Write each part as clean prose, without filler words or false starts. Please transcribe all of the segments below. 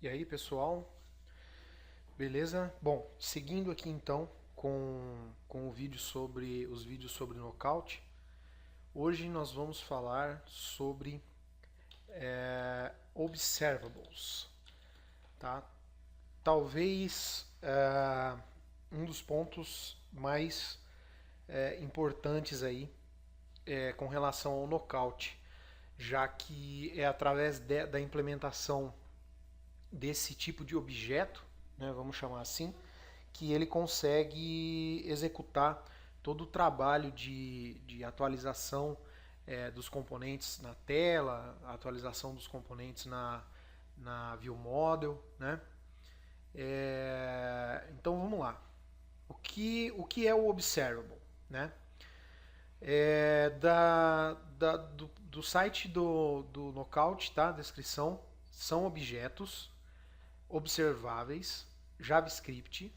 E aí, pessoal, beleza? Bom, seguindo aqui então com os vídeos sobre nocaute, hoje nós vamos falar sobre observables, tá? Talvez um dos pontos mais importantes aí com relação ao nocaute, já que é através da implementação desse tipo de objeto, né, vamos chamar assim, que ele consegue executar todo o trabalho de atualização dos componentes na tela, a atualização dos componentes na View Model, né? Então vamos lá. O que é o Observable, né? Do site do Knockout, tá? Descrição, são objetos observáveis JavaScript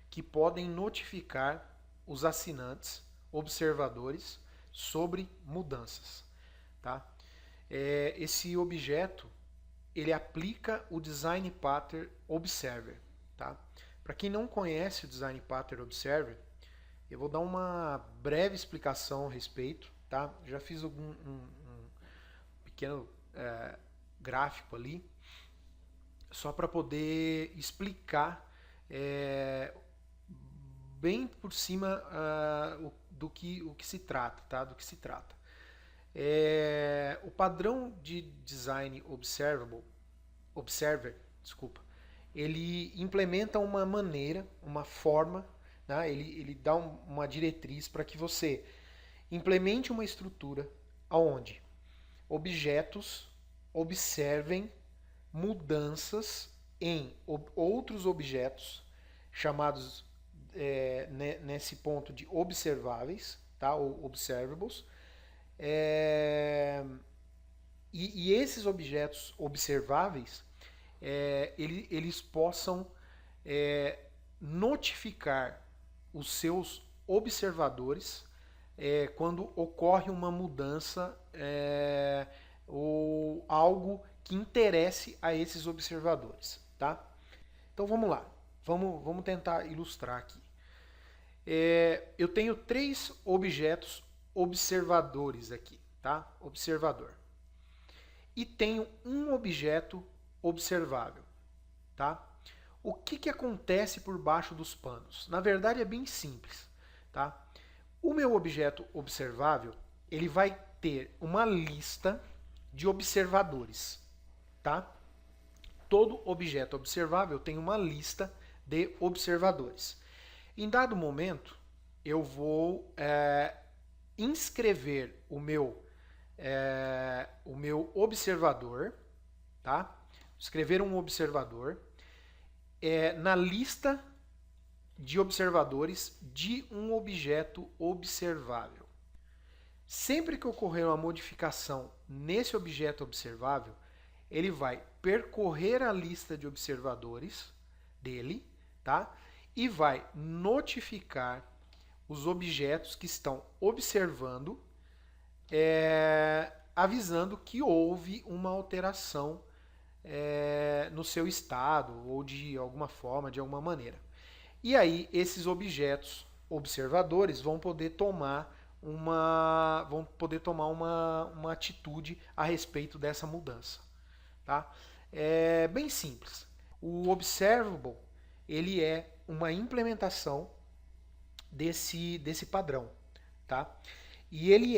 que podem notificar os assinantes, observadores, sobre mudanças. Tá? Esse objeto ele aplica o Design Pattern Observer. Tá? Para quem não conhece o Design Pattern Observer, eu vou dar uma breve explicação a respeito. Tá? Já fiz um pequeno gráfico ali, só para poder explicar bem por cima o que se trata, tá? Do que se trata. O padrão de design observer, desculpa, ele implementa uma maneira, uma forma, né? Ele dá uma diretriz para que você implemente uma estrutura onde objetos observem mudanças em outros objetos chamados nesse ponto de observáveis, tá? Ou observables. É, e esses objetos observáveis, eles possam notificar os seus observadores quando ocorre uma mudança ou algo que interesse a esses observadores, tá? Então vamos lá, vamos tentar ilustrar aqui. Eu tenho três objetos observadores aqui, tá? Observador. E tenho um objeto observável, tá? O que acontece por baixo dos panos? Na verdade é bem simples, tá? O meu objeto observável, ele vai ter uma lista de observadores, tá? Todo objeto observável tem uma lista de observadores. Em dado momento, eu vou inscrever o meu observador, tá? Escrever um observador na lista de observadores de um objeto observável. Sempre que ocorrer uma modificação nesse objeto observável, ele vai percorrer a lista de observadores dele, tá? E vai notificar os objetos que estão observando, avisando que houve uma alteração no seu estado ou de alguma forma, de alguma maneira. E aí esses objetos observadores vão poder tomar uma atitude a respeito dessa mudança. Tá? É bem simples. O observable ele é uma implementação desse padrão. Tá? E ele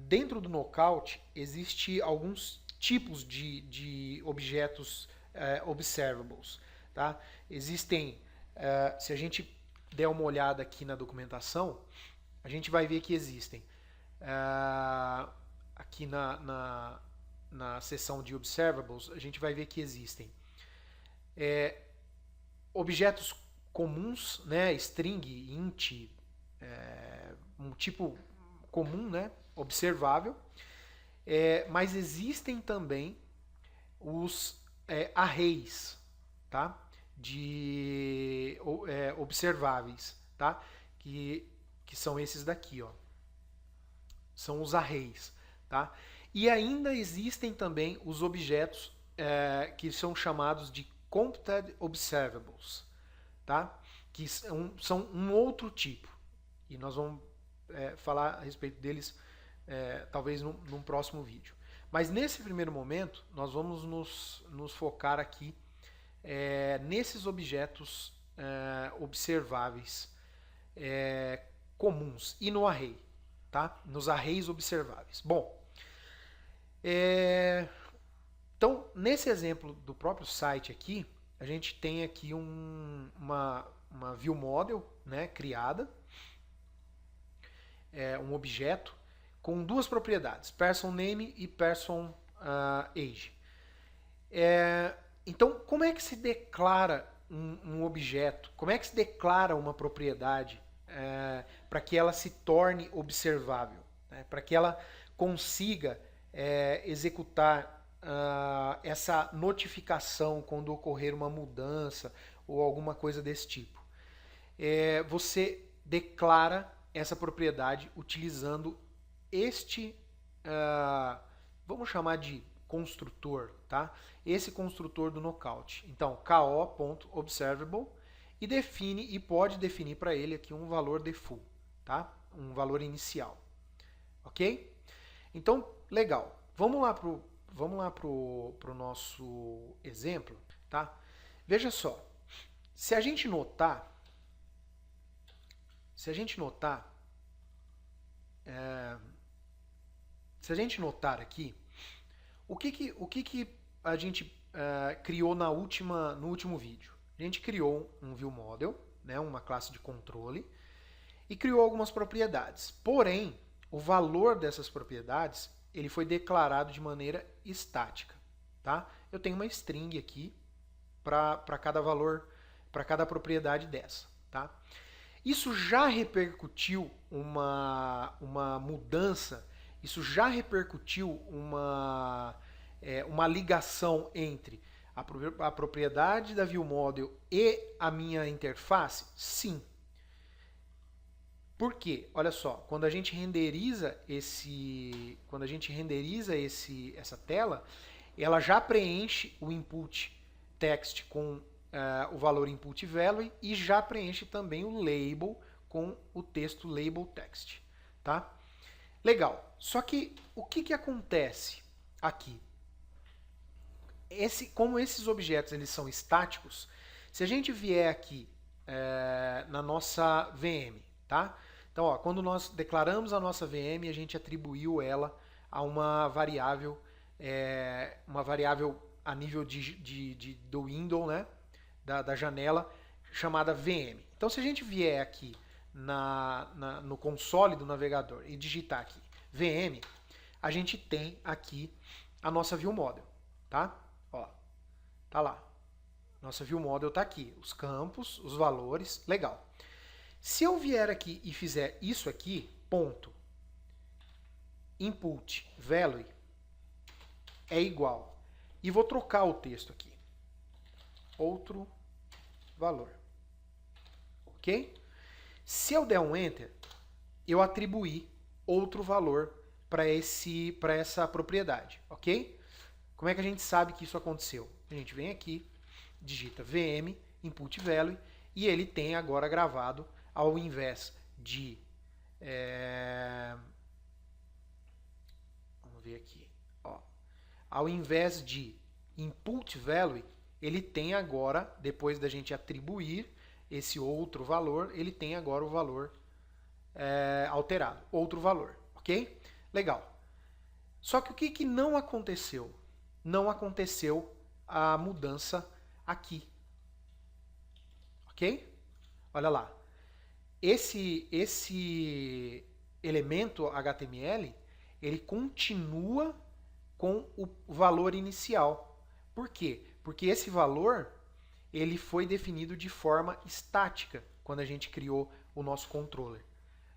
dentro do Knockout, existe alguns tipos de objetos observables. Tá? Existem, se a gente der uma olhada aqui na documentação, a gente vai ver que existem aqui na seção de observables, a gente vai ver que existem objetos comuns, né, string, int, um tipo comum, né, observável, mas existem também os arrays, tá, de observáveis, tá, que são esses daqui, ó, são os arrays, tá, e ainda existem também os objetos que são chamados de Computed Observables, tá? Que são um outro tipo. E nós vamos falar a respeito deles talvez num próximo vídeo. Mas nesse primeiro momento, nós vamos nos focar aqui nesses objetos observáveis comuns e no array, tá? Nos arrays observáveis. Bom, então nesse exemplo do próprio site aqui, a gente tem aqui uma view model, né, criada, um objeto com duas propriedades, person name e person age. Então, como é que se declara um objeto? Como é que se declara uma propriedade para que ela se torne observável? Né? Para que ela consiga executar essa notificação quando ocorrer uma mudança ou alguma coisa desse tipo. Você declara essa propriedade utilizando este, vamos chamar de construtor, tá? Esse construtor do knockout. Então, ko.observable e define e pode definir para ele aqui um valor default, tá? Um valor inicial, ok? Então, legal. Vamos lá pro nosso exemplo, tá? Veja só, se a gente notar aqui, o que a gente criou no último vídeo? A gente criou um view model, né, uma classe de controle, e criou algumas propriedades. Porém, o valor dessas propriedades ele foi declarado de maneira estática. Tá? Eu tenho uma string aqui para cada valor, para cada propriedade dessa. Tá? Isso já repercutiu uma mudança, isso já repercutiu uma ligação entre a propriedade da ViewModel e a minha interface? Sim. Por quê? Olha só, quando a gente renderiza essa tela, ela já preenche o input text com o valor input value e já preenche também o label com o texto label text, tá? Legal. Só que o que acontece aqui? Como esses objetos eles são estáticos, se a gente vier aqui na nossa VM, tá? Então, ó, quando nós declaramos a nossa VM, a gente atribuiu ela a uma variável a nível do window, né? Da janela, chamada VM. Então, se a gente vier aqui no console do navegador e digitar aqui VM, a gente tem aqui a nossa ViewModel, tá? Ó, tá lá. Nossa ViewModel tá aqui. Os campos, os valores, legal. Se eu vier aqui e fizer isso aqui, ponto, input value é igual, e vou trocar o texto aqui, outro valor, ok? Se eu der um enter, eu atribuí outro valor para essa propriedade, ok? Como é que a gente sabe que isso aconteceu? A gente vem aqui, digita VM, input value, e ele tem agora gravado, ao invés de... vamos ver aqui. Ó, ao invés de input value, ele tem agora, depois da gente atribuir esse outro valor, ele tem agora o valor alterado. Outro valor, ok? Legal. Só que o que não aconteceu? Não aconteceu a mudança aqui. Ok? Olha lá. Esse elemento HTML, ele continua com o valor inicial. Por quê? Porque esse valor ele foi definido de forma estática quando a gente criou o nosso controller.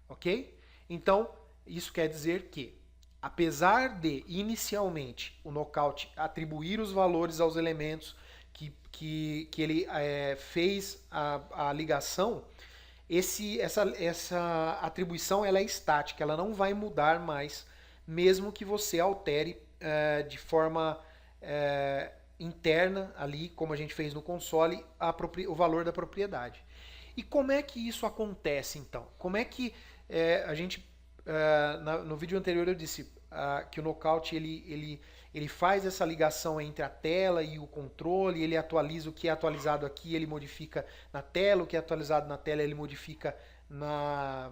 Ok? Então, isso quer dizer que, apesar de, inicialmente, o Knockout atribuir os valores aos elementos que ele fez a ligação, essa atribuição ela é estática, ela não vai mudar mais, mesmo que você altere de forma interna ali, como a gente fez no console, o valor da propriedade. E como é que isso acontece então? Como é que a gente, no vídeo anterior eu disse que o Knockout ele faz essa ligação entre a tela e o controle, ele atualiza o que é atualizado aqui, ele modifica na tela, o que é atualizado na tela ele modifica na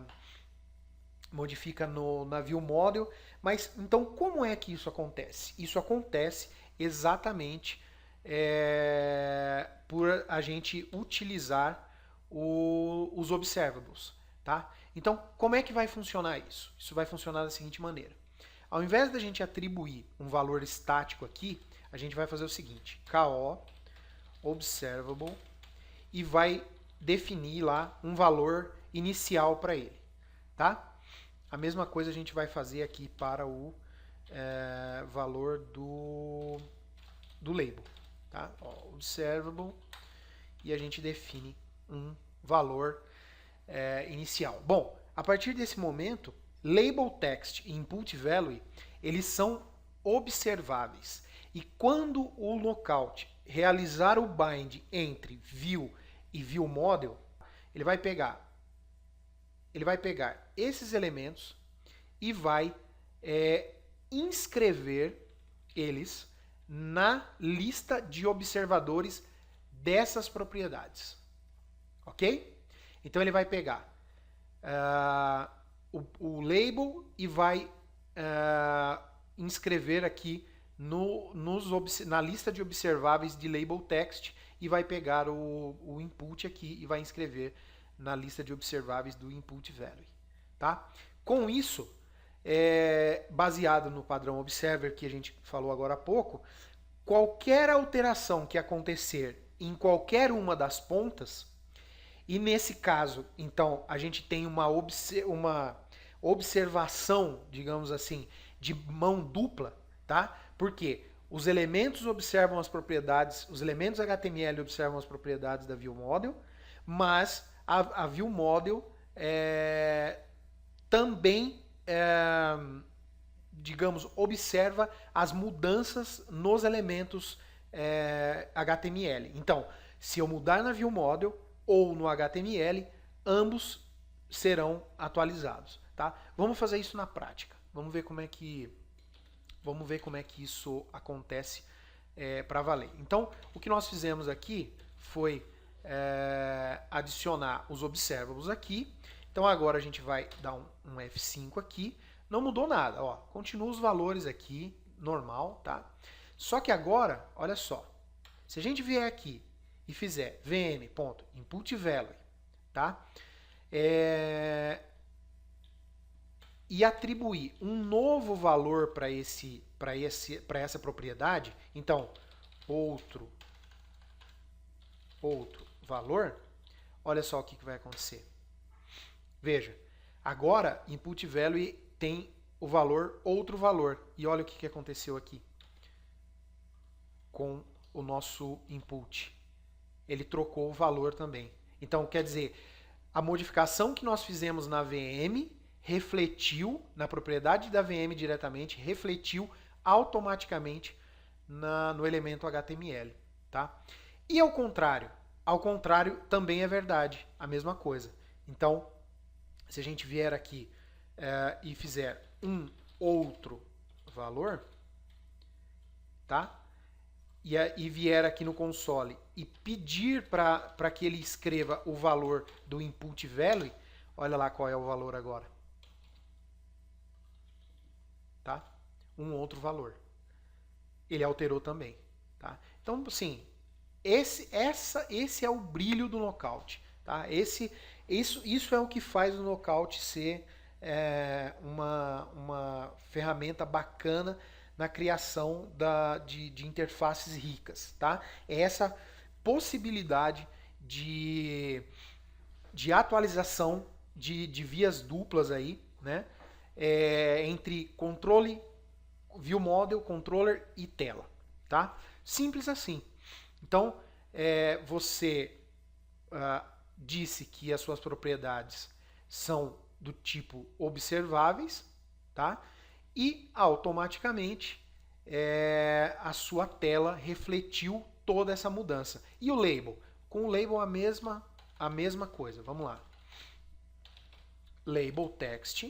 View Model. Mas então como é que isso acontece? Isso acontece exatamente por a gente utilizar os observables, tá? Então, como é que vai funcionar isso? Isso vai funcionar da seguinte maneira. Ao invés da gente atribuir um valor estático aqui, a gente vai fazer o seguinte, KO observable e vai definir lá um valor inicial para ele, tá? A mesma coisa a gente vai fazer aqui para o valor do label, tá? Observable e a gente define um valor inicial. Bom, a partir desse momento, label text e input value, eles são observáveis. E quando o Knockout realizar o bind entre view e view model, ele vai pegar esses elementos e vai inscrever eles na lista de observadores dessas propriedades. Ok? Então ele vai pegar o label e vai inscrever aqui na lista de observáveis de label text e vai pegar o input aqui e vai inscrever na lista de observáveis do input value. Tá? Com isso, baseado no padrão observer que a gente falou agora há pouco, qualquer alteração que acontecer em qualquer uma das pontas, e nesse caso, então, a gente tem uma observação, digamos assim, de mão dupla, tá? Porque os elementos observam as propriedades, os elementos HTML observam as propriedades da ViewModel, mas a ViewModel também, digamos, observa as mudanças nos elementos HTML. Então, se eu mudar na ViewModel ou no HTML, ambos serão atualizados, tá? Vamos fazer isso na prática. Vamos ver como é que isso acontece para valer. Então, o que nós fizemos aqui foi adicionar os observables aqui. Então agora a gente vai dar um F5 aqui. Não mudou nada, ó. Continua os valores aqui, normal, tá? Só que agora, olha só. Se a gente vier aqui e fizer vm.inputValue, tá? E atribuir um novo valor para essa propriedade, então outro valor, olha só o que vai acontecer. Veja, agora input value tem o valor outro valor. E olha o que aconteceu aqui com o nosso input. Ele trocou o valor também. Então, quer dizer, a modificação que nós fizemos na VM refletiu, na propriedade da VM diretamente, refletiu automaticamente no elemento HTML. Tá? E ao contrário? Ao contrário também é verdade, a mesma coisa. Então, se a gente vier aqui e fizer um outro valor, tá? E vier aqui no console e pedir para que ele escreva o valor do input value, olha lá qual é o valor agora. Tá? Um outro valor. Ele alterou também. Tá? Então, assim, esse é o brilho do Knockout. Tá? Isso é o que faz o Knockout ser uma ferramenta bacana na criação de interfaces ricas. Tá? É essa possibilidade de atualização de vias duplas aí, né? Entre controle, view model, controller e tela. Tá? Simples assim. Então, você disse que as suas propriedades são do tipo observáveis, tá? E automaticamente a sua tela refletiu toda essa mudança. E o label? Com o label a mesma coisa. Vamos lá. Label text.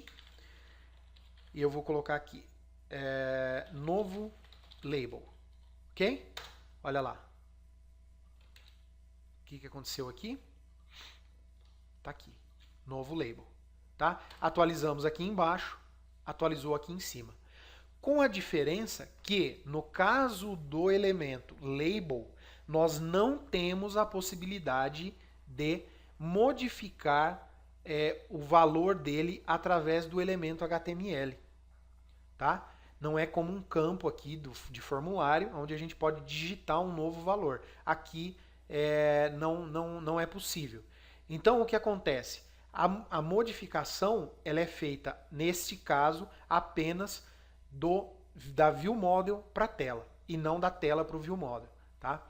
E eu vou colocar aqui novo label. Ok? Olha lá. O que aconteceu aqui? Tá aqui. Novo label. Tá? Atualizamos aqui embaixo, atualizou aqui em cima. Com a diferença que, no caso do elemento label, nós não temos a possibilidade de modificar o valor dele através do elemento HTML. Tá? Não é como um campo aqui de formulário, onde a gente pode digitar um novo valor. Aqui não é possível. Então, o que acontece? A modificação ela é feita, neste caso, apenas da ViewModel para a tela, e não da tela para o ViewModel. Tá?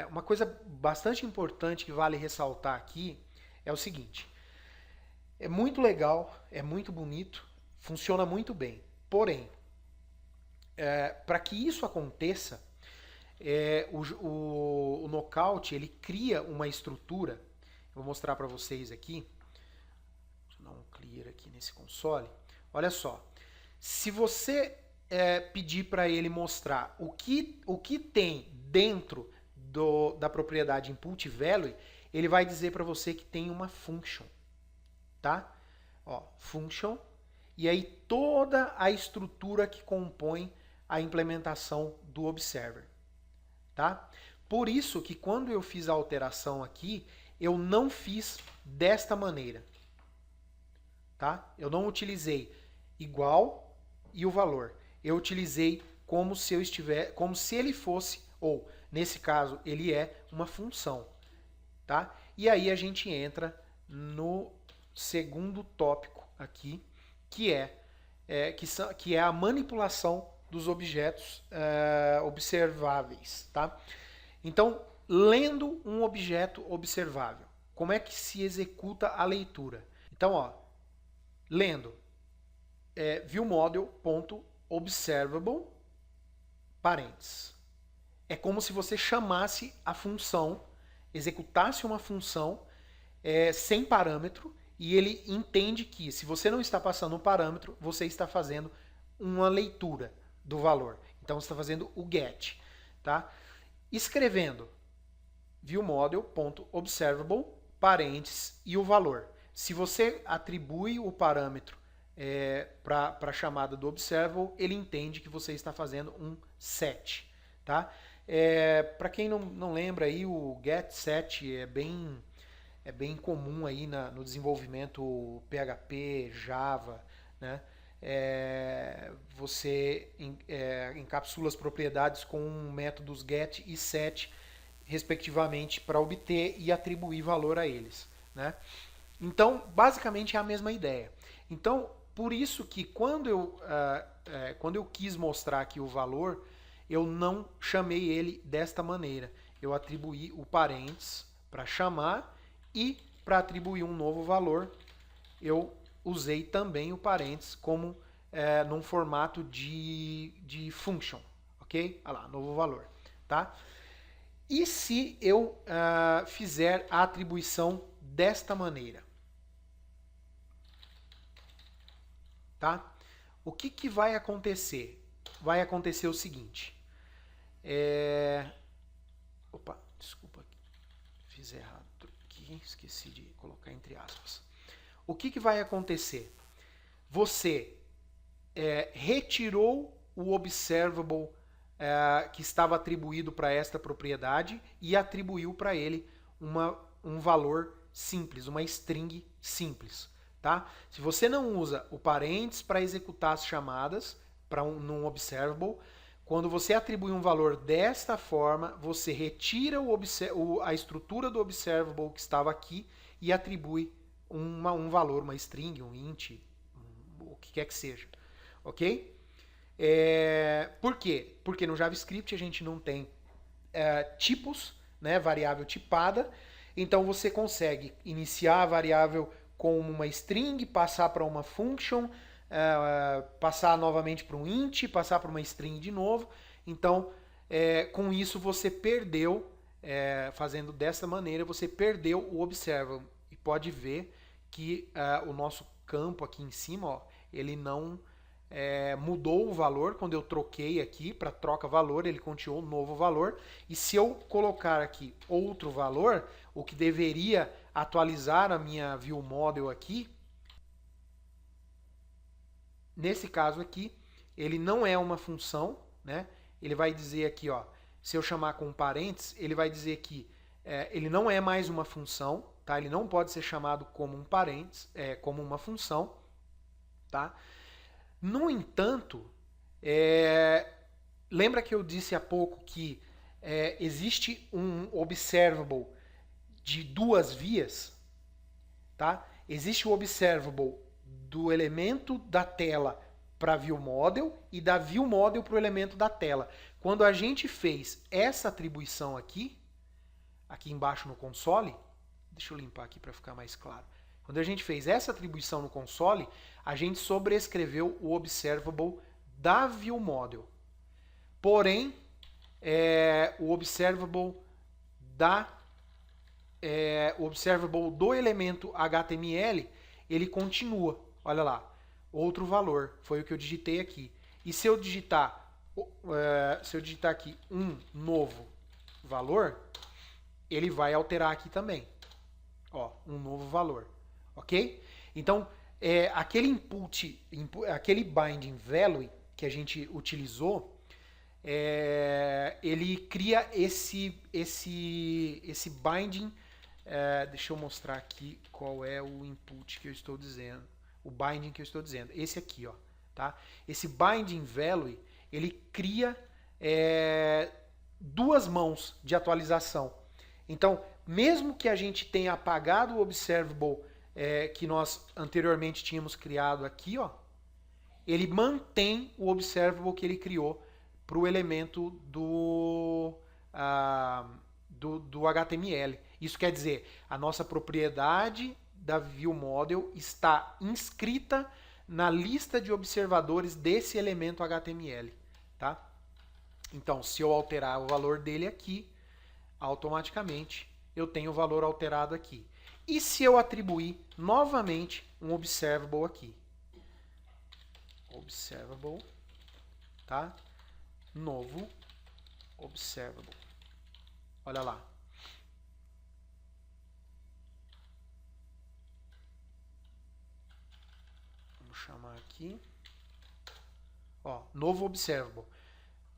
Uma coisa bastante importante que vale ressaltar aqui é o seguinte. É muito legal, é muito bonito, funciona muito bem. Porém, para que isso aconteça, o Knockout ele cria uma estrutura. Vou mostrar para vocês aqui. Vou dar um clear aqui nesse console. Olha só. Se você pedir para ele mostrar o que tem dentro da propriedade input value, ele vai dizer para você que tem uma function. Tá? Ó, function. E aí toda a estrutura que compõe a implementação do observer. Tá? Por isso que quando eu fiz a alteração aqui, eu não fiz desta maneira. Tá? Eu não utilizei igual e o valor. Eu utilizei como se ele fosse, ou nesse caso, ele é uma função. Tá? E aí a gente entra no segundo tópico aqui, que é a manipulação dos objetos observáveis. Tá? Então, lendo um objeto observável, como é que se executa a leitura? Então, ó, lendo viewModel.observable parênteses. É como se você chamasse a função, executasse uma função sem parâmetro, e ele entende que se você não está passando um parâmetro, você está fazendo uma leitura do valor. Então você está fazendo o get. Tá? Escrevendo viewModel.observable parênteses e o valor. Se você atribui o parâmetro para a chamada do observable, ele entende que você está fazendo um set. Tá? Para quem não lembra, aí, o get set é bem comum aí no desenvolvimento PHP, Java, né? Você encapsula as propriedades com métodos get e set, respectivamente, para obter e atribuir valor a eles. Né? Então, basicamente é a mesma ideia. Então, por isso que quando eu quis mostrar aqui o valor, eu não chamei ele desta maneira. Eu atribuí o parênteses para chamar, e para atribuir um novo valor, eu usei também o parênteses como num formato de function. Ok? Olha lá, novo valor. Tá? E se eu fizer a atribuição desta maneira? Tá? O que vai acontecer? Vai acontecer o seguinte. Opa, desculpa, fiz errado aqui, esqueci de colocar entre aspas. O que vai acontecer? Você retirou o observable que estava atribuído para esta propriedade e atribuiu para ele um valor simples, uma string simples. Tá? Se você não usa o parênteses para executar as chamadas num observable, quando você atribui um valor desta forma, você retira a estrutura do observable que estava aqui e atribui um valor, uma string, um int, o que quer que seja. Ok? Por quê? Porque no JavaScript a gente não tem tipos, né, variável tipada, então você consegue iniciar a variável com uma string, passar para uma function, passar novamente para um int, passar para uma string de novo. Então, com isso você perdeu, fazendo dessa maneira, você perdeu o observable. E pode ver que o nosso campo aqui em cima, ó, ele não mudou o valor. Quando eu troquei aqui para troca valor, ele continuou um novo valor. E se eu colocar aqui outro valor, o que deveria atualizar a minha viewModel aqui, nesse caso aqui, ele não é uma função, né? Ele vai dizer aqui, ó, se eu chamar com parênteses, ele vai dizer que ele não é mais uma função, tá? Ele não pode ser chamado como um parênteses, como uma função, tá? No entanto, lembra que eu disse há pouco que existe um observable de duas vias, tá? Existe o observable do elemento da tela para viewModel e da viewModel para o elemento da tela. Quando a gente fez essa atribuição aqui embaixo no console, deixa eu limpar aqui para ficar mais claro. Quando a gente fez essa atribuição no console, a gente sobrescreveu o observable da viewModel. Porém, o observable do elemento HTML, ele continua. Olha lá, outro valor, foi o que eu digitei aqui. E se eu digitar aqui um novo valor, ele vai alterar aqui também. Ó, um novo valor. Ok? Então, aquele aquele binding value que a gente utilizou, ele cria esse binding. Deixa eu mostrar aqui qual é o input que eu estou dizendo, o binding que eu estou dizendo. Esse aqui, ó, tá? Esse binding value, ele cria duas mãos de atualização. Então, mesmo que a gente tenha apagado o observable que nós anteriormente tínhamos criado aqui, ó, ele mantém o observable que ele criou para o elemento do HTML. Isso quer dizer, a nossa propriedade da viewModel está inscrita na lista de observadores desse elemento HTML, tá? Então, se eu alterar o valor dele aqui, automaticamente eu tenho o valor alterado aqui. E se eu atribuir novamente um observable aqui? Observable, tá? Novo observable. Olha lá. Vamos chamar aqui. Ó, novo observable.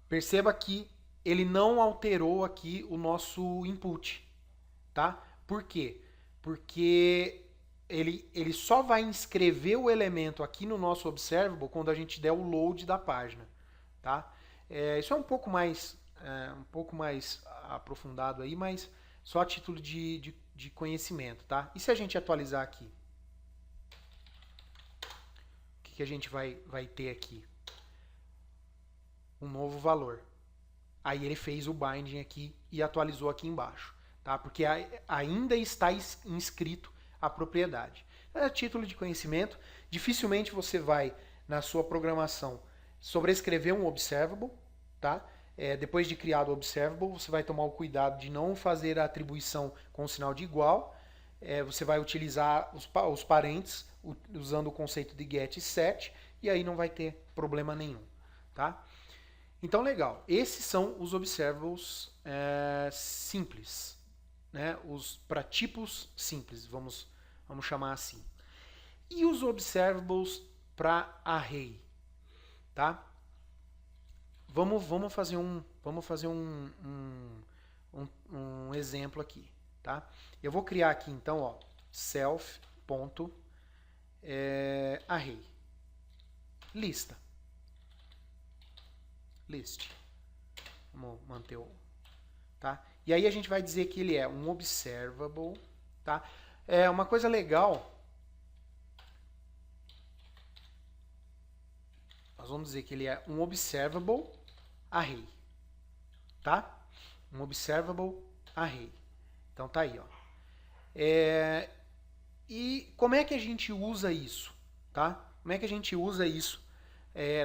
Perceba que ele não alterou aqui o nosso input, tá? Por quê? Porque ele só vai inscrever o elemento aqui no nosso observable quando a gente der o load da página, tá? Isso é um pouco mais aprofundado aí, mas só a título de conhecimento, tá? E se a gente atualizar aqui? O que a gente vai ter aqui? Um novo valor. Aí ele fez o binding aqui e atualizou aqui embaixo, tá? Porque ainda está inscrito a propriedade. A título de conhecimento, dificilmente você vai, na sua programação, sobrescrever um observable, tá? Depois de criado o observable, você vai tomar o cuidado de não fazer a atribuição com o sinal de igual. Você vai utilizar os parentes usando o conceito de get e set, e aí não vai ter problema nenhum, tá? Então, legal. Esses são os observables simples, né? Os para tipos simples, vamos chamar assim. E os observables para array, tá? Vamos fazer um exemplo aqui, tá? Eu vou criar aqui então, ó, self.array lista. List. Vamos manter o, tá? E aí a gente vai dizer que ele é um observable, tá? Uma coisa legal, nós vamos dizer que ele é um observable array, tá? Um observable array. Então tá aí, ó. E como é que a gente usa isso, tá? Como é que a gente usa isso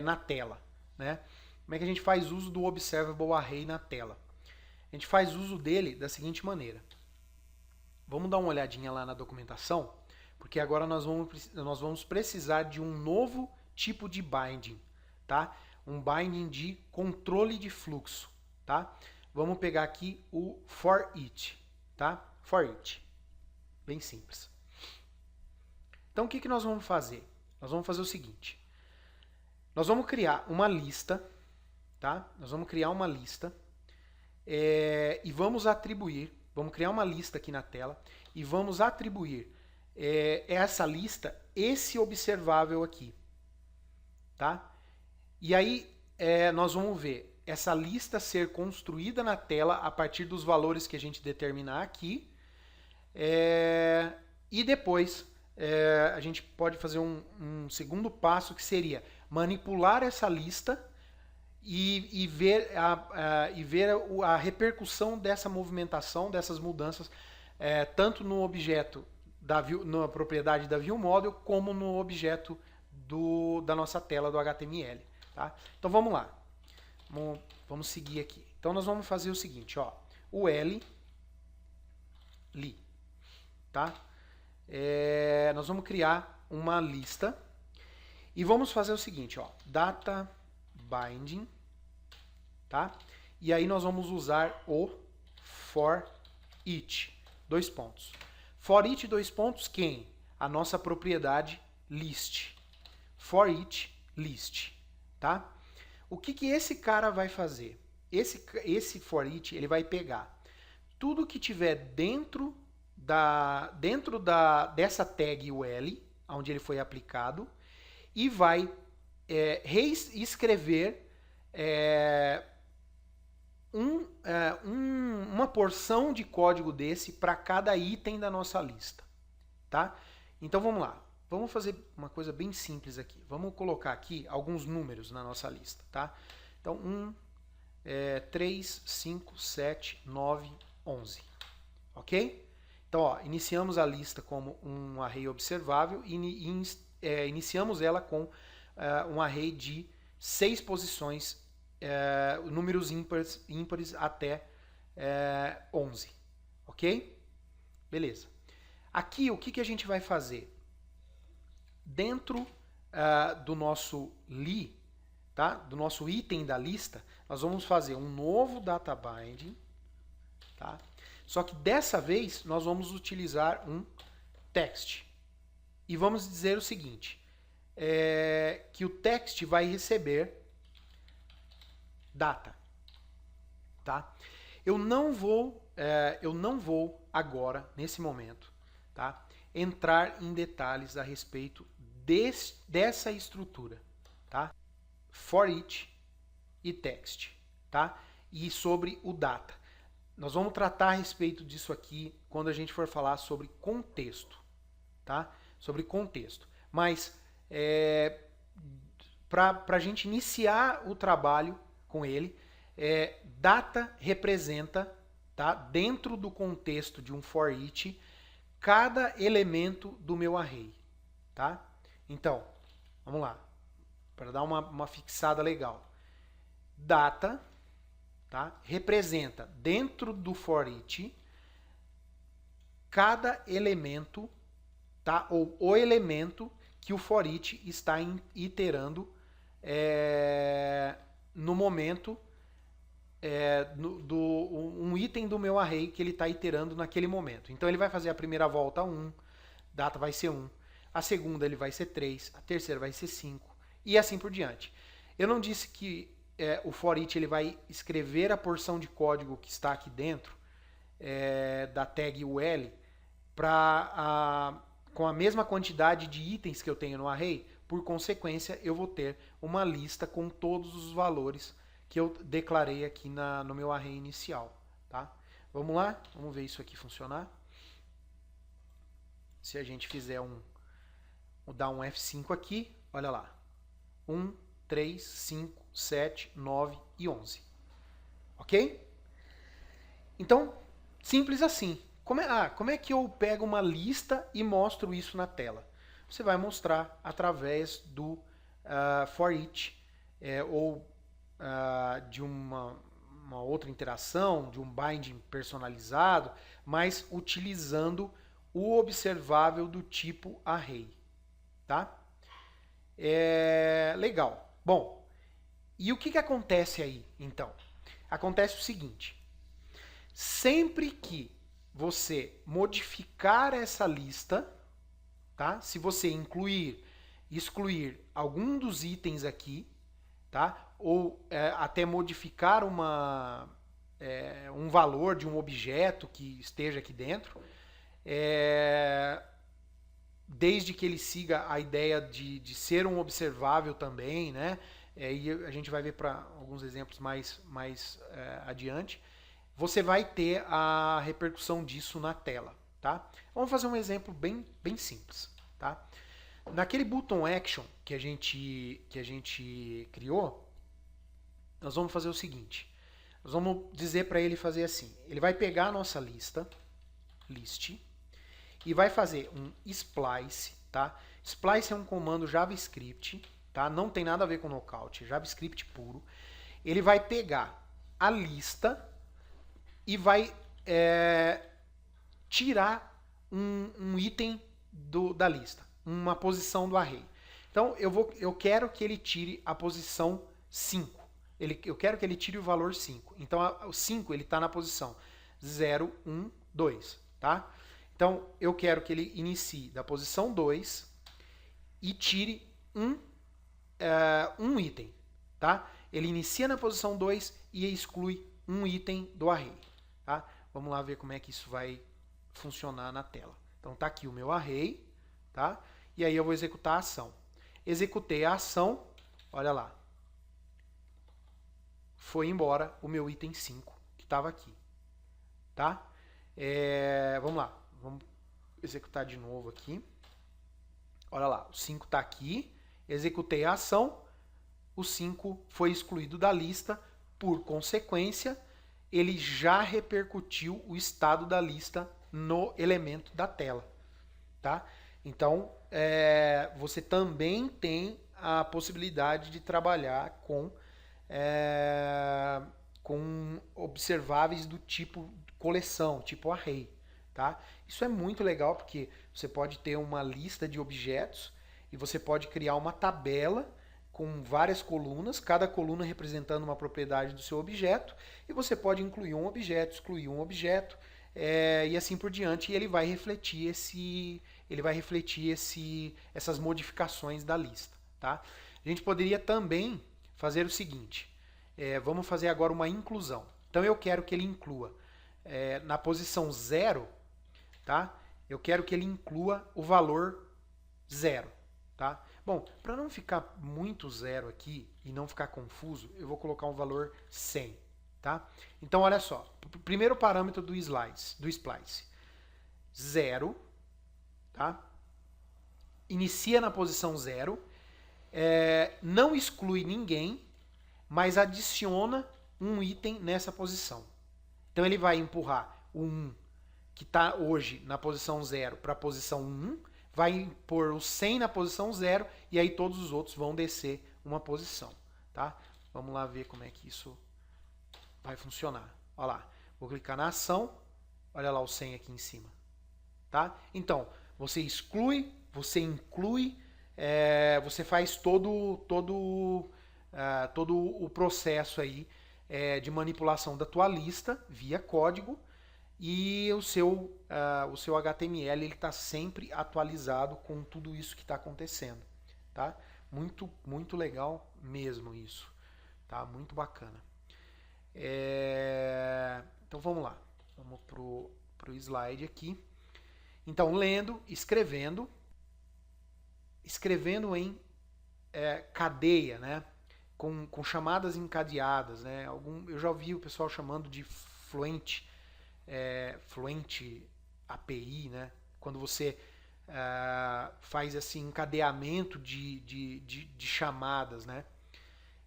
na tela, né? Como é que a gente faz uso do Observable Array na tela? A gente faz uso dele da seguinte maneira. Vamos dar uma olhadinha lá na documentação, porque agora nós vamos precisar de um novo tipo de binding, tá? Um binding de controle de fluxo, tá? Vamos pegar aqui o for each, tá? For each. Bem simples. Então, o que nós vamos fazer? Nós vamos fazer o seguinte. Nós vamos criar uma lista, tá? Nós vamos criar uma lista e vamos atribuir, vamos criar uma lista aqui na tela e vamos atribuir essa lista, esse observável aqui, tá? E aí nós vamos ver essa lista ser construída na tela a partir dos valores que a gente determinar aqui e depois a gente pode fazer um segundo passo que seria manipular essa lista e ver a repercussão dessa movimentação, dessas mudanças, tanto no objeto, na propriedade da ViewModel, como no objeto da nossa tela do HTML. Tá? Então vamos lá. Vamos seguir aqui. Então nós vamos fazer o seguinte, ó, o li, tá? Nós vamos criar uma lista e vamos fazer o seguinte, ó, data binding, tá? E aí nós vamos usar o for each, dois pontos. For each, dois pontos, quem? A nossa propriedade list. For each list, tá? O que esse cara vai fazer? Esse for each, ele vai pegar tudo que tiver dentro dessa tag ul, onde ele foi aplicado, e vai reescrever uma porção de código desse para cada item da nossa lista, tá? Então vamos lá. Vamos fazer uma coisa bem simples aqui. Vamos colocar aqui alguns números na nossa lista, tá? Então 1, 3, 5, 7, 9, 11. Ok? Então, ó, iniciamos a lista como um array observável e iniciamos ela com um array de 6 posições, números ímpares até 11. Ok? Beleza. Aqui, o que a gente vai fazer? Dentro do nosso li, tá? Do nosso item da lista, nós vamos fazer um novo data binding, tá? Só que dessa vez nós vamos utilizar um text. E vamos dizer o seguinte, que o text vai receber data, tá? Eu não vou agora, nesse momento, tá, entrar em detalhes a respeito dessa estrutura, tá? For each e text, tá? E sobre o data. Nós vamos tratar a respeito disso aqui quando a gente for falar sobre contexto, tá? Sobre contexto. Mas para a gente iniciar o trabalho com ele, data representa, tá, dentro do contexto de um for each, cada elemento do meu array, tá? Então, vamos lá, para dar uma fixada legal. Data, tá, representa dentro do for each cada elemento, tá, ou o elemento que o for each está iterando no momento, um item do meu array que ele está iterando naquele momento. Então ele vai fazer a primeira volta 1, data vai ser 1, a segunda ele vai ser 3, a terceira vai ser 5 e assim por diante. Eu não disse que o for each ele vai escrever a porção de código que está aqui dentro da tag ul com a mesma quantidade de itens que eu tenho no array. Por consequência, eu vou ter uma lista com todos os valores que eu declarei aqui no meu array inicial, tá? Vamos lá? Vamos ver isso aqui funcionar. Se a gente fizer dar um F5 aqui, olha lá. 1, 3, 5, 7, 9 e 11. Ok? Então, simples assim. Como é que eu pego uma lista e mostro isso na tela? você vai mostrar através do for each, ou de uma outra interação, de um binding personalizado, mas utilizando o observável do tipo array. Tá? Legal. Bom, e o que acontece aí, então? Acontece o seguinte: sempre que você modificar essa lista, tá? Se você excluir algum dos itens aqui, tá? Ou até modificar um valor de um objeto que esteja aqui dentro, desde que ele siga a ideia de ser um observável também, né? E a gente vai ver para alguns exemplos mais adiante. Você vai ter a repercussão disso na tela, tá? Vamos fazer um exemplo bem simples, tá? Naquele button action que a gente criou, nós vamos fazer o seguinte. Nós vamos dizer para ele fazer assim. Ele vai pegar a nossa list, e vai fazer um splice, tá? Splice é um comando JavaScript, tá? Não tem nada a ver com knockout, é JavaScript puro. Ele vai pegar a lista e vai tirar um item da lista, uma posição do array. Então eu quero que ele tire a posição 5. Eu quero que ele tire o valor 5. Então o 5 ele está na posição 0, 1, 2. Tá? Então eu quero que ele inicie da posição 2 e tire um item. Tá? Ele inicia na posição 2 e exclui um item do array. Tá? Vamos lá ver como é que isso vai funcionar na tela. Então está aqui o meu array, tá? E aí eu vou executar a ação. Executei a ação, olha lá. Foi embora o meu item 5 que estava aqui, tá? Vamos lá, vamos executar de novo aqui. Olha lá, o 5 está aqui, executei a ação, o 5 foi excluído da lista, por consequência, ele já repercutiu o estado da lista no elemento da tela, tá? Então, você também tem a possibilidade de trabalhar com observáveis do tipo coleção, tipo array, tá? Isso é muito legal porque você pode ter uma lista de objetos e você pode criar uma tabela com várias colunas, cada coluna representando uma propriedade do seu objeto, e você pode incluir um objeto, excluir um objeto, e assim por diante, e ele vai refletir essas modificações da lista, tá? A gente poderia também fazer o seguinte, vamos fazer agora uma inclusão. Então eu quero que ele inclua na posição 0, tá? Eu quero que ele inclua o valor 0, tá? Bom, para não ficar muito zero aqui e não ficar confuso, eu vou colocar um valor 100, tá? Então olha só, primeiro parâmetro do splice, 0, tá? Inicia na posição 0, não exclui ninguém, mas adiciona um item nessa posição. Então ele vai empurrar o 1, que está hoje na posição 0, para a posição 1, vai pôr o 100 na posição 0, e aí todos os outros vão descer uma posição. Tá? Vamos lá ver como é que isso vai funcionar. Olha lá, vou clicar na ação, olha lá o 100 aqui em cima. Tá? Então, você exclui, você inclui, você faz todo o processo aí de manipulação da tua lista via código, e o seu HTML está sempre atualizado com tudo isso que está acontecendo. Tá? Muito, muito legal mesmo isso. Tá? Muito bacana. Então vamos lá. Vamos pro slide aqui. Então, lendo, escrevendo em cadeia, né? Com chamadas encadeadas, né? Eu já ouvi o pessoal chamando de Fluent API, né? Quando você faz assim encadeamento de chamadas, né?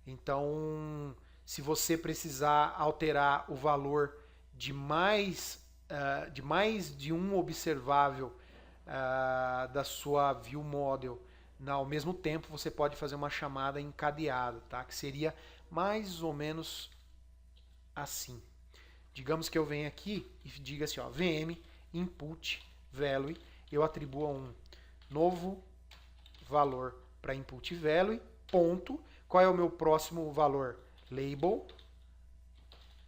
Então, se você precisar alterar o valor de mais de um observável da sua view model. Ao mesmo tempo, você pode fazer uma chamada encadeada, tá? Que seria mais ou menos assim. Digamos que eu venha aqui e diga assim, ó, VM input value, eu atribuo um novo valor para input value, ponto. Qual é o meu próximo valor? Label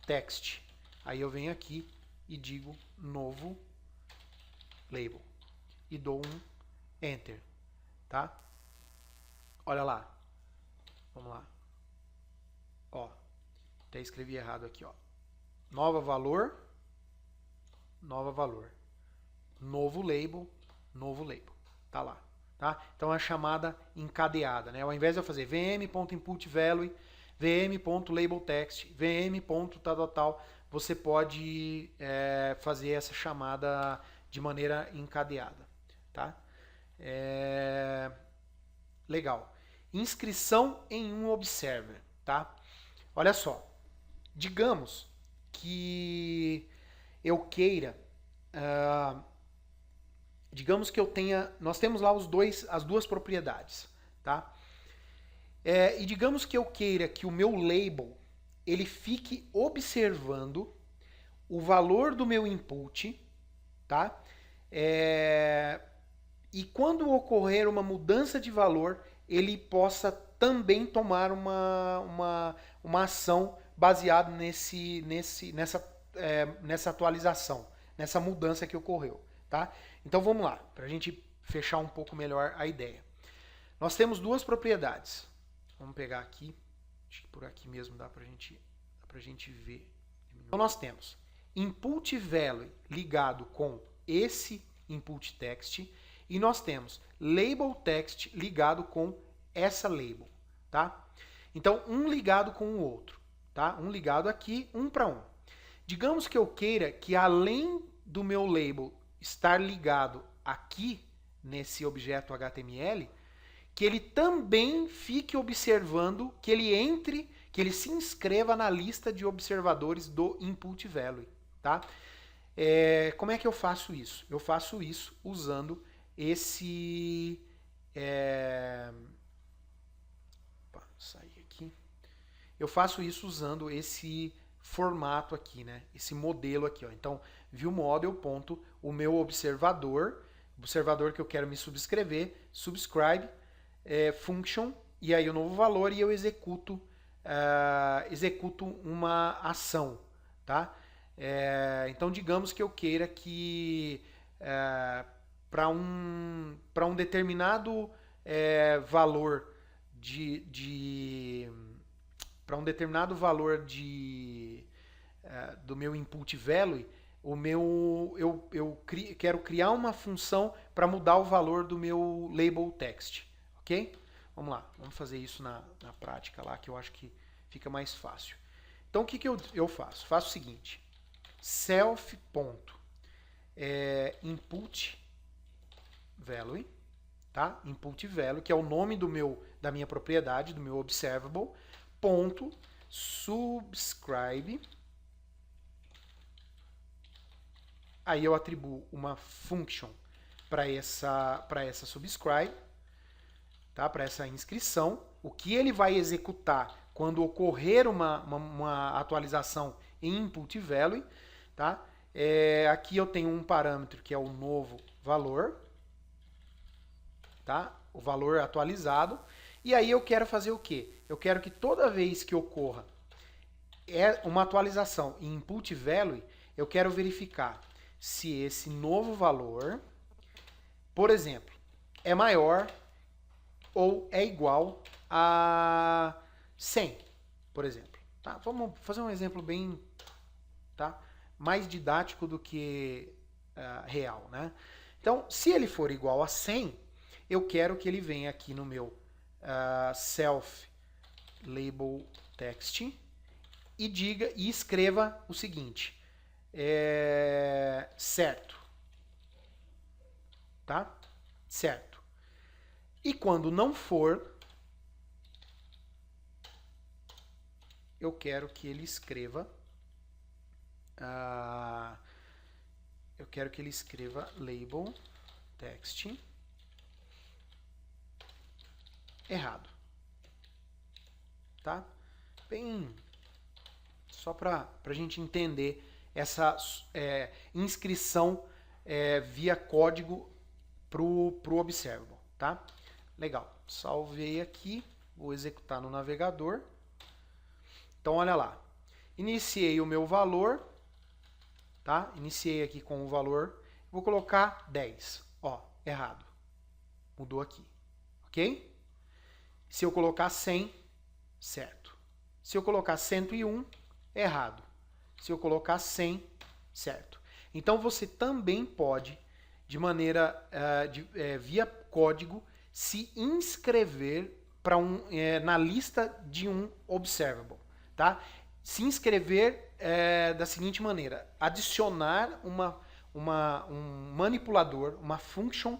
text. Aí eu venho aqui e digo novo label e dou um enter, tá? Olha lá. Vamos lá. Ó, até escrevi errado aqui, ó. Novo valor, novo label, tá lá, tá? Então é a chamada encadeada, né? Ao invés de eu fazer vm.inputValue, vm.labelText, vm.tal, você pode fazer essa chamada de maneira encadeada, tá? Legal. Inscrição em um observer, tá? Olha só, digamos que eu queira, digamos que eu tenha, nós temos lá as duas propriedades, tá? E digamos que eu queira que o meu label ele fique observando o valor do meu input, tá? E quando ocorrer uma mudança de valor, ele possa também tomar uma ação baseada nessa atualização, nessa mudança que ocorreu, tá? Então vamos lá, para a gente fechar um pouco melhor a ideia. Nós temos duas propriedades. Vamos pegar aqui, acho que por aqui mesmo dá para a gente ver. Então nós temos input value ligado com esse input text e nós temos label text ligado com essa label, tá? Então um ligado com o outro, tá? Um ligado aqui, um para um. Digamos que eu queira que além do meu label estar ligado aqui nesse objeto HTML, que ele também fique observando, que ele se inscreva na lista de observadores do input value, tá? Como é que eu faço isso? Eu faço isso usando esse... sair aqui. Eu faço isso usando esse formato aqui, né? Esse modelo aqui, ó. Então, viewModel, ponto, o meu observador que eu quero me subscrever, subscribe, function, e aí o novo valor, e eu executo uma ação, tá? Então, digamos que eu queira que para um determinado valor para um determinado valor do meu input value, eu quero criar uma função para mudar o valor do meu label text, ok? Vamos lá, vamos fazer isso na prática lá, que eu acho que fica mais fácil. Então o que eu faço? Faço o seguinte, self ponto input value, tá? Input value, que é o nome da minha propriedade, do meu observable, ponto subscribe. Aí eu atribuo uma function para essa subscribe, tá? Para essa inscrição. O que ele vai executar quando ocorrer uma atualização em input value, tá? Aqui eu tenho um parâmetro que é o novo valor, tá? O valor atualizado. E aí eu quero fazer o quê? Eu quero que toda vez que ocorra uma atualização em input value, eu quero verificar se esse novo valor, por exemplo, é maior ou é igual a 100, por exemplo. Tá? Vamos fazer um exemplo bem, tá? Mais didático do que real, né? Então, se ele for igual a 100, eu quero que ele venha aqui no meu self label text e escreva o seguinte, certo, tá? Certo. E quando não for, eu quero que ele escreva label text errado, tá? Bem, só para a gente entender essa inscrição via código pro Observable, tá? Legal, salvei aqui, vou executar no navegador. Então, olha lá, iniciei o meu valor, tá? Iniciei aqui com o valor, vou colocar 10, ó, errado, mudou aqui, ok? Se eu colocar 100, certo. Se eu colocar 101, errado. Se eu colocar 100, certo. Então, você também pode, de maneira via código, se inscrever na lista de um observable, tá? Se inscrever da seguinte maneira: adicionar um manipulador, uma function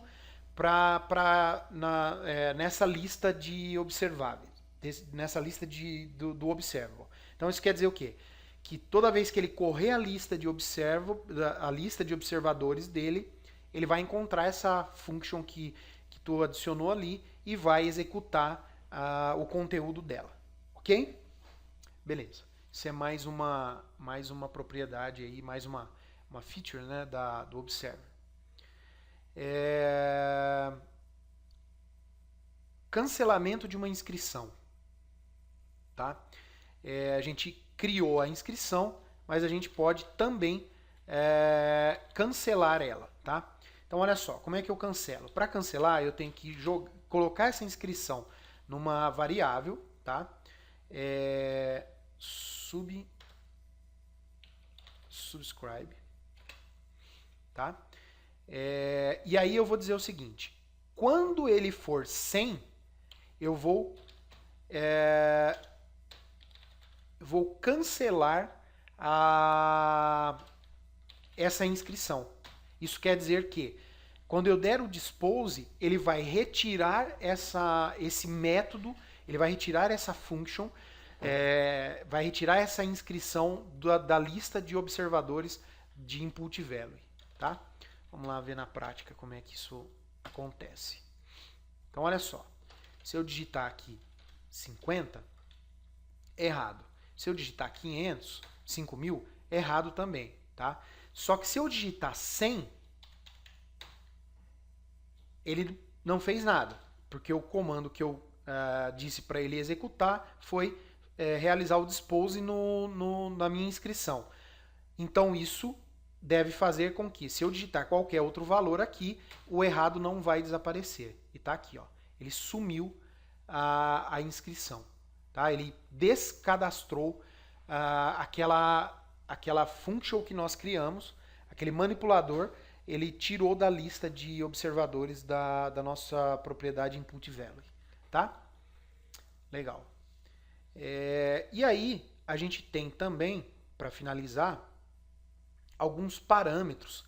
nessa lista de observáveis, nessa lista do observable. Então isso quer dizer o quê? Que toda vez que ele correr a lista de observadores dele, ele vai encontrar essa function que tu adicionou ali e vai executar o conteúdo dela, ok? Beleza. Isso é mais uma propriedade aí, mais uma feature, né, do Observer. Cancelamento de uma inscrição, tá? A gente criou a inscrição, mas a gente pode também cancelar ela, tá? Então olha só, como é que eu cancelo? Para cancelar, eu tenho que colocar essa inscrição numa variável, tá? Subscribe, tá? E aí eu vou dizer o seguinte: quando ele for 100, eu vou cancelar essa inscrição. Isso quer dizer que quando eu der o dispose, ele vai retirar esse método, ele vai retirar essa function, vai retirar essa inscrição da lista de observadores de input value, tá? Vamos lá ver na prática como é que isso acontece. Então, olha só. Se eu digitar aqui 50, errado. Se eu digitar 500, 5.000, errado também, tá? Só que se eu digitar 100, ele não fez nada, porque o comando que eu disse para ele executar foi realizar o dispose na minha inscrição. Então, isso deve fazer com que, se eu digitar qualquer outro valor aqui, o errado não vai desaparecer. E está aqui, ó. Ele sumiu a inscrição. Tá? Ele descadastrou aquela function que nós criamos, aquele manipulador, ele tirou da lista de observadores da nossa propriedade input value. Tá? Legal. E aí, a gente tem também, para finalizar, alguns parâmetros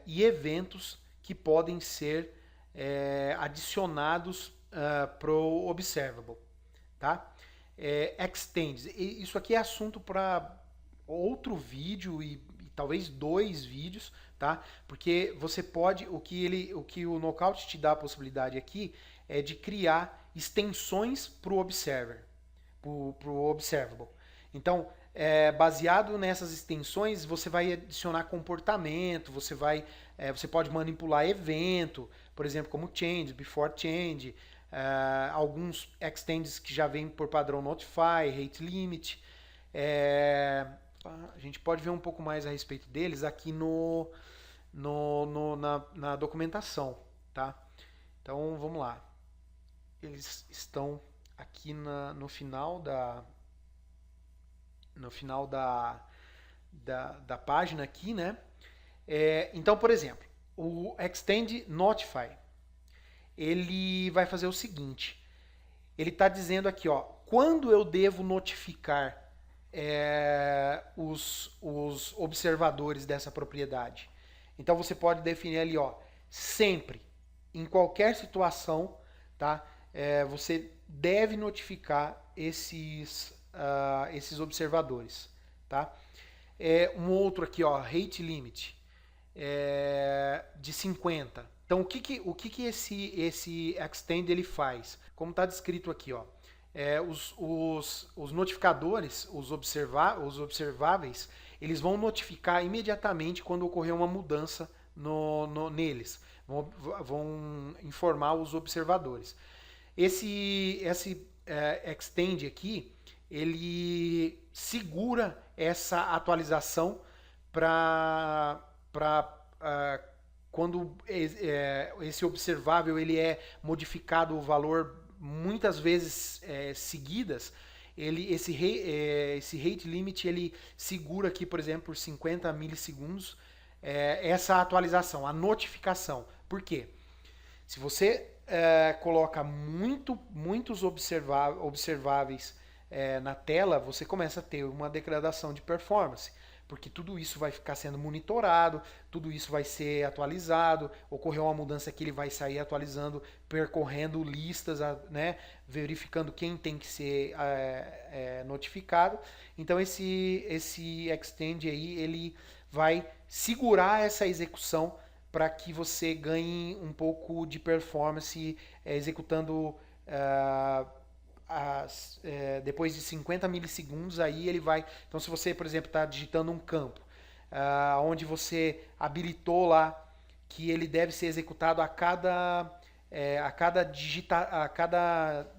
e eventos que podem ser adicionados para o observable, tá? Extends. Isso aqui é assunto para outro vídeo e talvez 2 vídeos, tá? Porque você pode, o que o Knockout te dá a possibilidade aqui é de criar extensões para o observer, para o observable. Então, baseado nessas extensões, você vai adicionar comportamento, você pode manipular evento, por exemplo, como change, before change, alguns extends que já vêm por padrão notify, rate limit. A gente pode ver um pouco mais a respeito deles aqui na documentação, tá? Então, vamos lá. Eles estão aqui no final da página aqui, né? Então, por exemplo, o extend notify, ele vai fazer o seguinte: ele está dizendo aqui, ó, quando eu devo notificar os observadores dessa propriedade. Então você pode definir ali, ó, sempre, em qualquer situação, tá? Você deve notificar esses observadores, tá? Um outro aqui, ó, rate limit. de 50. Então, o que esse extend ele faz? Como está descrito aqui, ó, os notificadores, os observáveis, eles vão notificar imediatamente quando ocorrer uma mudança neles. Vão informar os observadores. Esse extend aqui, ele segura essa atualização para quando esse observável ele é modificado o valor muitas vezes seguidas, esse rate limit ele segura aqui, por exemplo, por 50 milissegundos essa atualização, a notificação. Por quê? Se você coloca muitos observáveis na tela, você começa a ter uma degradação de performance, porque tudo isso vai ficar sendo monitorado, tudo isso vai ser atualizado, ocorreu uma mudança que ele vai sair atualizando, percorrendo listas, né, verificando quem tem que ser notificado. Então esse extend aí, ele vai segurar essa execução para que você ganhe um pouco de performance executando depois de 50 milissegundos, aí ele vai... Então, se você, por exemplo, está digitando um campo, onde você habilitou lá que ele deve ser executado a cada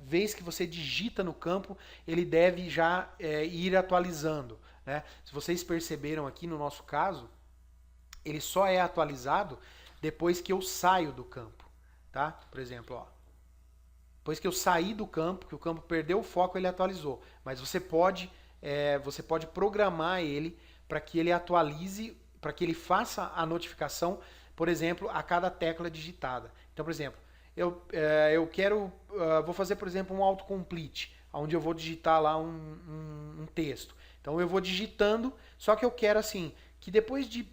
vez que você digita no campo, ele deve já ir atualizando, né? Se vocês perceberam aqui no nosso caso, ele só é atualizado depois que eu saio do campo, tá? Por exemplo, ó, depois que eu saí do campo, que o campo perdeu o foco, ele atualizou. Mas você pode programar ele para que ele atualize, para que ele faça a notificação, por exemplo, a cada tecla digitada. Então, por exemplo, eu vou fazer, por exemplo, um autocomplete, onde eu vou digitar lá um texto. Então eu vou digitando, só que eu quero assim, que depois de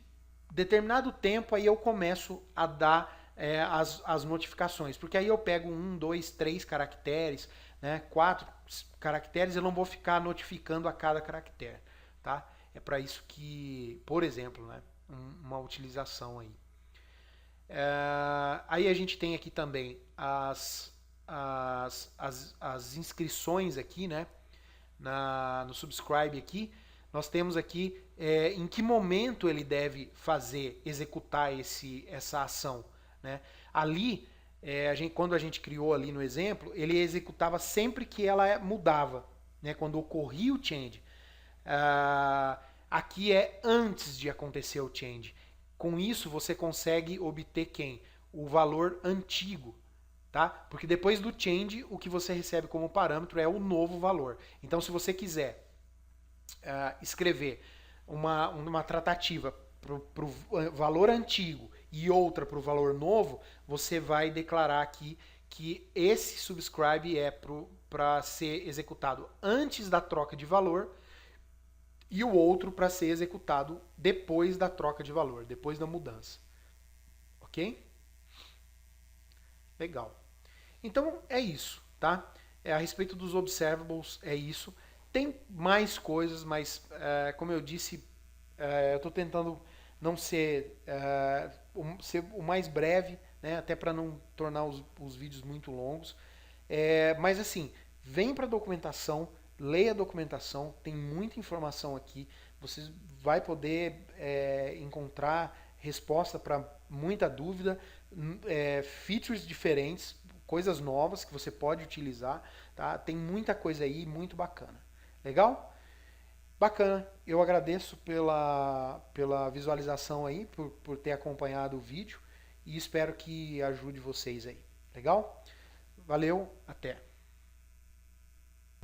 determinado tempo aí eu começo a dar as notificações, porque aí eu pego 1, 2, 3 caracteres, né, 4 caracteres, eu não vou ficar notificando a cada caractere, tá? É para isso que, por exemplo, né, uma utilização aí. Aí a gente tem aqui também as inscrições aqui, né, no subscribe aqui. Nós temos aqui em que momento ele deve executar essa ação, né? Ali, quando a gente criou ali no exemplo, ele executava sempre que ela mudava, né? Quando ocorria o change. Aqui é antes de acontecer o change. Com isso você consegue obter quem? O valor antigo, tá? Porque depois do change, o que você recebe como parâmetro é o novo valor. Então, se você quiser escrever uma tratativa para o valor antigo e outra para o valor novo, você vai declarar aqui que esse subscribe é para ser executado antes da troca de valor e o outro para ser executado depois da troca de valor, depois da mudança. Ok? Legal. Então é isso, tá? A respeito dos observables é isso. Tem mais coisas, mas como eu disse, eu estou tentando não ser o mais breve, né, até para não tornar os vídeos muito longos. Mas assim, vem para a documentação, leia a documentação, tem muita informação aqui. Você vai poder encontrar resposta para muita dúvida, features diferentes, coisas novas que você pode utilizar. Tá? Tem muita coisa aí, muito bacana. Legal? Bacana, eu agradeço pela visualização aí, por ter acompanhado o vídeo e espero que ajude vocês aí. Legal? Valeu, até!